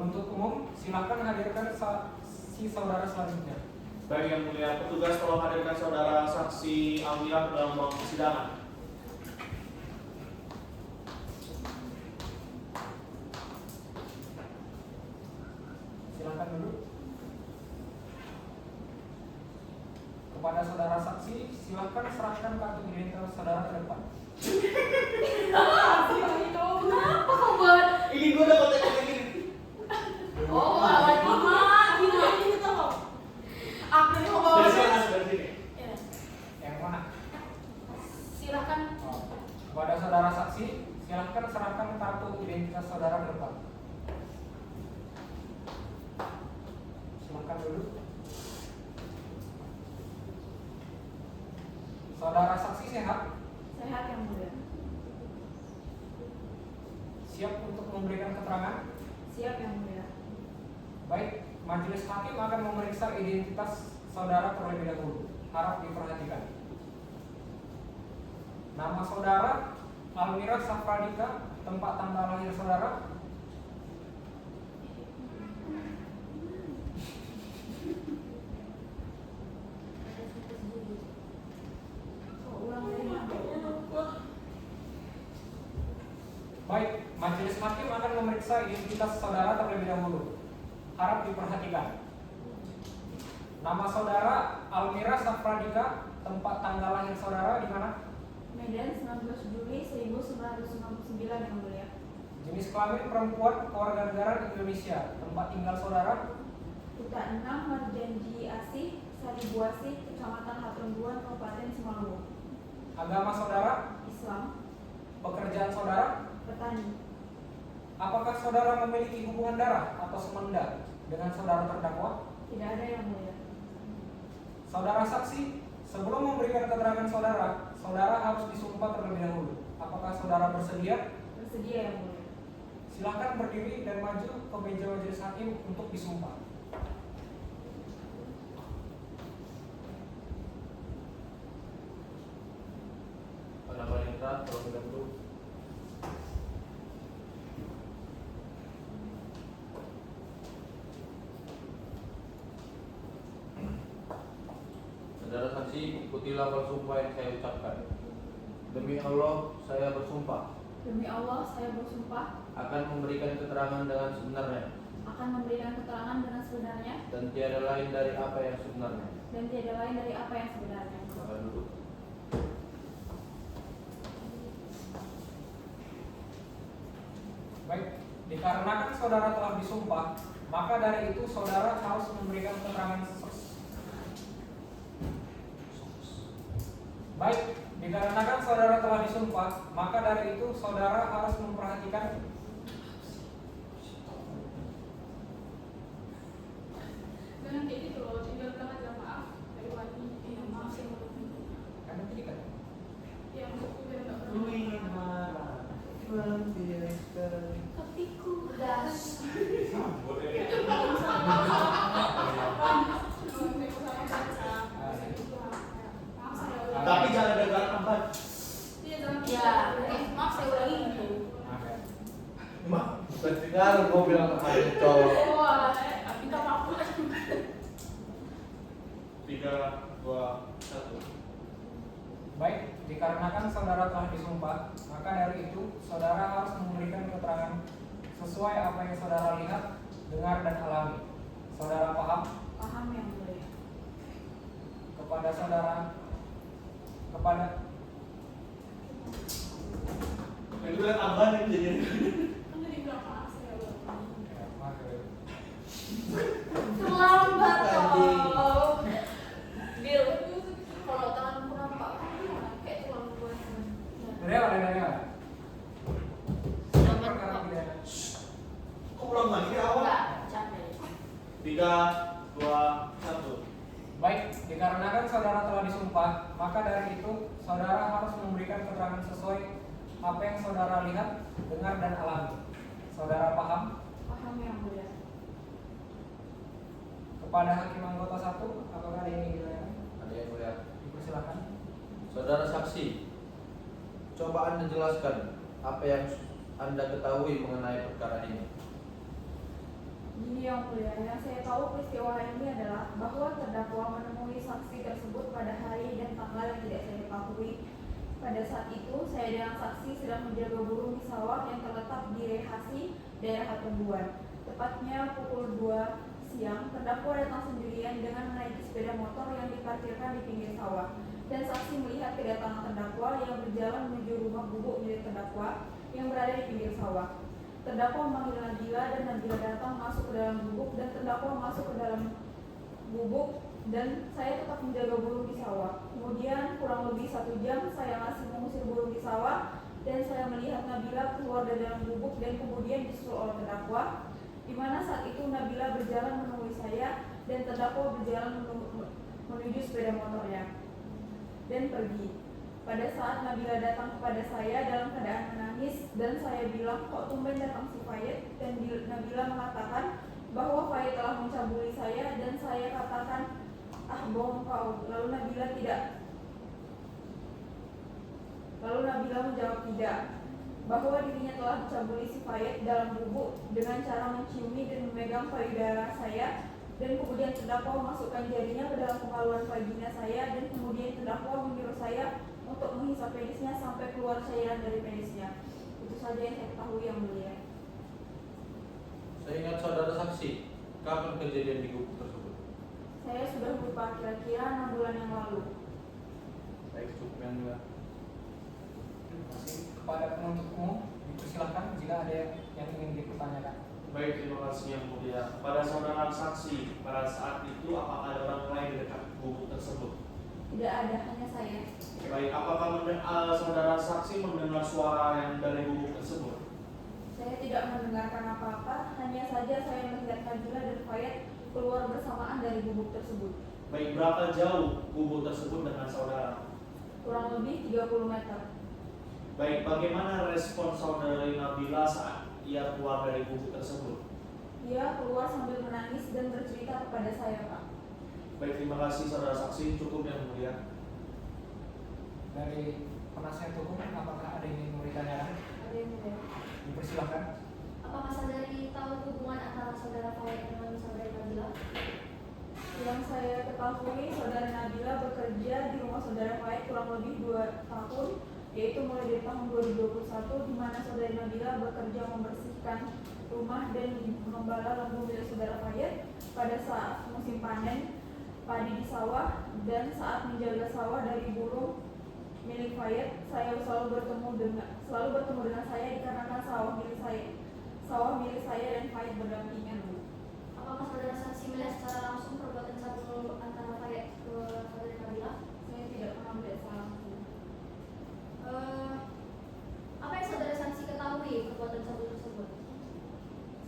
Penuntut umum, silakan hadirkan saksi saudara selanjutnya. Baik yang mulia, petugas tolong hadirkan saudara saksi Almira ke dalam ruang persidangan. Silakan duduk. Kepada saudara saksi, silakan serahkan kartu identitas saudara ke depan. Kenapa kau buat? Ini gue udah kontak ini. Oh, awal mama, gini tuh. Aku ini mau bawa. Dari sini. Ya. Yang mana? Silakan. Kepada saudara saksi, silakan serahkan kartu identitas saudara ke depan. Silakan duduk. Saudara saksi sehat? Sehat yang mulia. Siap untuk memberikan keterangan? Siap yang mulia. Baik, majelis hakim akan memeriksa identitas saudara terlebih dahulu. Harap diperhatikan. Nama saudara Almira Safradika, tempat tanggal lahir saudara. Baik, majelis hakim akan memeriksa identitas saudara terlebih dahulu. Harap diperhatikan. Nama saudara Almira Safradika, tempat tanggal lahir saudara di mana? Medan 19 Juli 1999 yang mulia. Jenis kelamin perempuan, kewarganegaraan Indonesia. Tempat tinggal saudara? Kuta 6 Marjanji Asih, Saribuasih, Kecamatan Hatunduan, Kabupaten Semanggu. Agama saudara? Islam. Pekerjaan saudara? Petani. Apakah saudara memiliki hubungan darah atau semenda dengan saudara terdakwa? Tidak ada yang mulia. Saudara saksi, sebelum memberikan keterangan saudara, saudara harus disumpah terlebih dahulu. Apakah saudara bersedia? Bersedia yang mulia. Silakan berdiri dan maju ke meja majelis hakim untuk disumpah. Pada Balita, terlebih dahulu. Saudara saksi, ikutilah bersumpah yang saya ucapkan. Demi Allah, saya bersumpah Demi Allah, saya bersumpah akan memberikan keterangan dengan sebenarnya akan memberikan keterangan dengan sebenarnya dan tiada lain dari apa yang sebenarnya. dan tiada lain dari apa yang sebenarnya. Silakan duduk. Baik, dikarenakan saudara telah disumpah, maka dari itu saudara harus memberikan keterangan Baik, dikarenakan saudara telah disumpah, maka dari itu saudara harus memperhatikan Jangan kayak gitu loh, tinggal bilang aja maaf dari wajib. Iya, maaf saya mau kan tadi kan? ya maksudku biar nggak ketiku das. Tapi jangan ada gerak lambat. Ya, maaf saya ulangi gitu. Mak, ketika gue bilang ke hari cowok. Wah, minta maaf. 3, 2, 1. Baik, dikarenakan saudara telah disumpah, maka dari itu saudara harus memberikan keterangan sesuai apa yang saudara lihat, dengar dan alami. Saudara paham? Paham yang mulia. Kepada saudara, kepada Itu lihat abang ini jadi. Kan tadi bilang maaf saya ulangi. ya, maaf ya. Terlambat toh. Bil, kalau tanganku nampak kayak tulang buah. Dari awal. Selamat Perkara Pak. pidana. Kok ulang lagi di awal? Enggak, capek. 3, 2, 1. Baik, dikarenakan saudara telah disumpah, maka dari itu saudara harus memberikan keterangan sesuai apa yang saudara lihat, dengar dan alami. Saudara paham? Paham yang mulia. Kepada hakim anggota 1, apakah ada yang ingin ditanyakan? Ada yang melihat. Dipersilakan. Saudara saksi, coba Anda jelaskan apa yang Anda ketahui mengenai perkara ini. Gini yang mulia, yang saya tahu peristiwa ini adalah bahwa terdakwa menemui saksi tersebut pada hari dan tanggal yang tidak saya ketahui. Pada saat itu, saya dan saksi sedang menjaga burung di sawah yang terletak di Rehasi, daerah Hatunduan. Tepatnya pukul 2 siang, terdakwa datang sendirian dengan menaiki sepeda motor yang diparkirkan di pinggir sawah. Dan saksi melihat kedatangan terdakwa yang berjalan menuju rumah bubuk milik terdakwa yang berada di pinggir sawah. Terdakwa memanggil Nabila dan Nabila datang masuk ke dalam gubuk dan terdakwa masuk ke dalam gubuk dan saya tetap menjaga burung di sawah. Kemudian kurang lebih 1 jam saya masih mengusir burung di sawah dan saya melihat Nabila keluar dari dalam gubuk dan kemudian disusul oleh terdakwa, di mana saat itu Nabila berjalan menemui saya dan terdakwa berjalan menuju sepeda motornya dan pergi. Pada saat Nabila datang kepada saya dalam keadaan menangis dan saya bilang, kok tumben datang si Fayed? Dan Nabila mengatakan bahwa Fayed telah mencabuli saya dan saya katakan, ah bohong kau. Lalu Nabila menjawab tidak, bahwa dirinya telah dicabuli si Fayed dalam bubuk dengan cara menciumi dan memegang payudara saya. Dan kemudian terdakwa memasukkan jarinya ke dalam penghaluan vagina saya dan kemudian terdakwa menyuruh saya untuk menghisap penisnya sampai keluar cairan dari penisnya. Itu saja yang saya ketahui yang mulia. Saya ingat saudara saksi, kapan kejadian di gubuk tersebut? Saya sudah lupa, kira-kira 6 bulan yang lalu. Baik, cukup yang mulia. Masih kepada penuntut umum dipersilahkan jika ada yang ingin dipertanyakan. Baik, terima kasih yang mulia. Pada saudara saksi, pada saat itu apakah ada orang lain di dekat gubuk tersebut? Tidak ada, hanya saya. Baik, apakah saudara saksi mendengar suara yang dari gubuk tersebut? Saya tidak mendengarkan apa-apa, hanya saja saya melihat Nabila dan Fayed keluar bersamaan dari gubuk tersebut. Baik, berapa jauh gubuk tersebut dengan saudara? Kurang lebih 30 meter. Baik, bagaimana respon saudari Nabila saat ia keluar dari gubuk tersebut? Dia keluar sambil menangis dan bercerita kepada saya, Pak. Baik, terima kasih saudara saksi, cukup yang mulia. Dari penasihat hukum, apakah ada yang ingin ditanyakan? Ada yang mulia. Dipersilahkan. Apakah saudari tahu hubungan antara saudara Fayed dengan saudari Nabila? Yang saya ketahui, saudara Nabila bekerja di rumah saudara Fayed kurang lebih 2 tahun, yaitu mulai dari tahun 2021, di mana saudara Nabila bekerja membersihkan rumah dan mengembala lembu milik saudara Fayed pada saat musim panen padi di sawah dan saat menjaga sawah dari burung milik Fayed. Saya selalu bertemu dengan saya dikarenakan sawah milik saya dan Fayed berdampingan, Bu. Apakah saudara saksi melihat secara langsung perbuatan cabul antara Fayed ke saudari Nabila? Saya tidak pernah melihat secara langsung. Apa yang saudara saksi ketahui perbuatan cabul tersebut?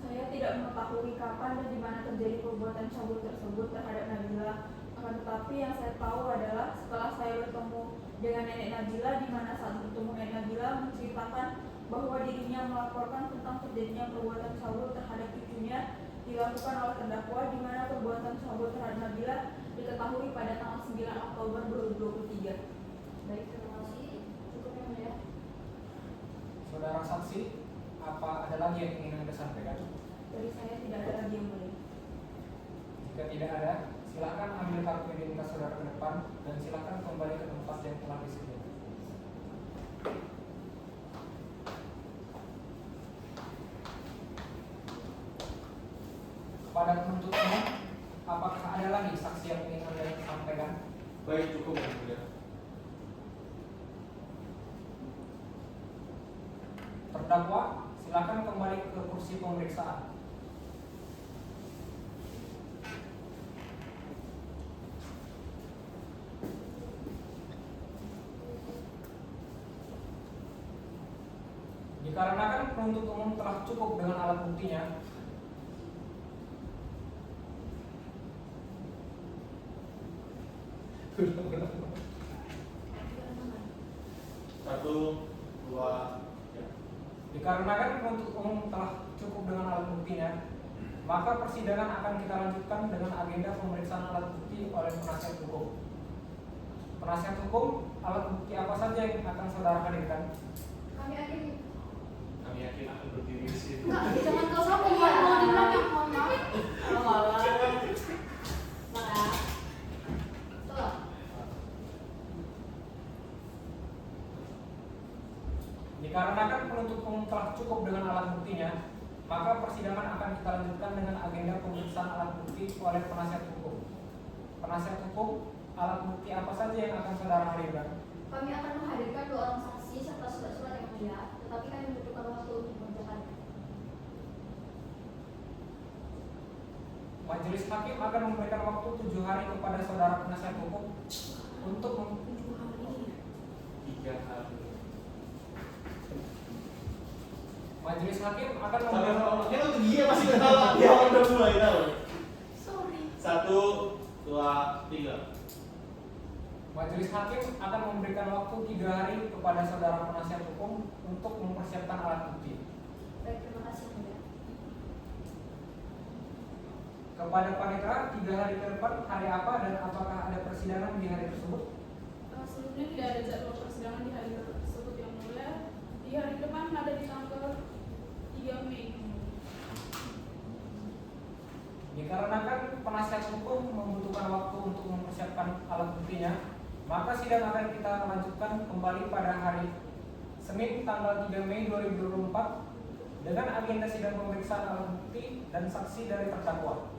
Saya tidak mengetahui kapan dan di mana terjadi perbuatan cabul tersebut terhadap Nabila. Akan tetapi yang saya tahu adalah setelah saya bertemu dengan nenek Nabila, di mana saat bertemu nenek Nabila menceritakan bahwa dirinya melaporkan tentang terjadinya perbuatan cabul terhadap cucunya dilakukan oleh terdakwa, di mana perbuatan cabul terhadap Nabila diketahui pada tanggal 9 Oktober 2023. Baik, terima kasih. Cukup yang mulia. Saudara saksi, apa ada lagi yang ingin Anda sampaikan? Dari saya tidak ada lagi yang mulia. Jika tidak ada, silakan ambil kartu identitas saudara ke depan dan silakan kembali ke tempat yang telah disediakan. Kepada penuntut umum, apakah ada lagi saksi yang ingin Anda sampaikan? Baik, cukup yang mulia. Terdakwa, silakan kembali ke kursi pemeriksaan. Dikarenakan penuntut umum telah cukup dengan alat buktinya, Satu, dua, ya. dikarenakan penuntut umum telah cukup dengan alat buktinya, maka persidangan akan kita lanjutkan dengan agenda pemeriksaan alat bukti oleh penasihat hukum. Penasihat hukum, alat bukti apa saja yang akan saudara hadirkan? Kami yakin. Kami yakin akan berdiri di sini. Enggak, jangan kau sambung. Mau di belakang, mohon maaf. penuntut umum telah cukup dengan alat buktinya, maka persidangan akan kita lanjutkan dengan agenda pemeriksaan alat bukti oleh penasihat hukum. Penasihat hukum, alat bukti apa saja yang akan saudara hadirkan? Kami akan menghadirkan 2 orang saksi serta surat-surat yang mulia, tetapi kami membutuhkan waktu untuk menentukannya. Majelis hakim akan memberikan waktu 7 hari kepada saudara penasihat hukum untuk 3 hari. Majelis hakim akan Sampai memberikan sama dia tuh dia masih ketawa, dia udah mulai tahu. Sorry. 1, 2, 3. Majelis hakim akan memberikan waktu 3 hari kepada saudara penasihat hukum untuk mempersiapkan alat bukti. Baik, terima kasih yang mulia. Kepada panitera 3 hari ke depan hari apa dan apakah ada persidangan di hari tersebut? Sebelumnya tidak ada jadwal persidangan di hari tersebut yang mulia. Di hari depan ada di tanggal 3 Mei. Dikarenakan penasihat hukum membutuhkan waktu untuk mempersiapkan alat buktinya, maka sidang akan kita lanjutkan kembali pada hari Senin tanggal 3 Mei 2024 dengan agenda sidang pemeriksaan alat bukti dan saksi dari terdakwa.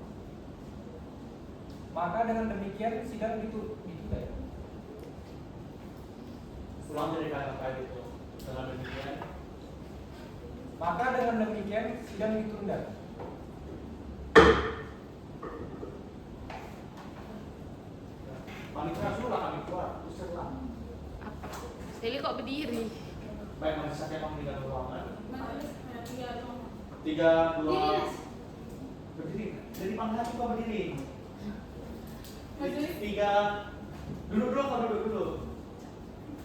Maka dengan demikian sidang ditunda. Ulang dari kata itu. Dengan demikian, Maka dengan demikian sidang ditunda. panitera suruh kami keluar. Usirlah. Eli kok berdiri? Baik, majelis hakim memang tidak ruangan. Majelis 3 dong. 3, 2. Ini, Mas. Berdiri. Dari pangkat juga berdiri. Majelis 3. Duduk dulu, kau duduk dulu.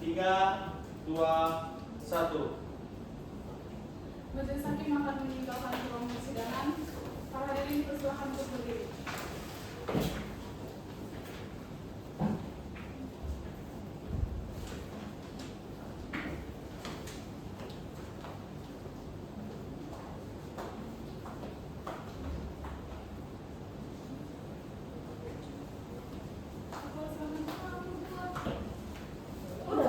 3, 2, 1. Majelis hakim akan meninggalkan ruang persidangan. Para hadirin dipersilakan untuk berdiri.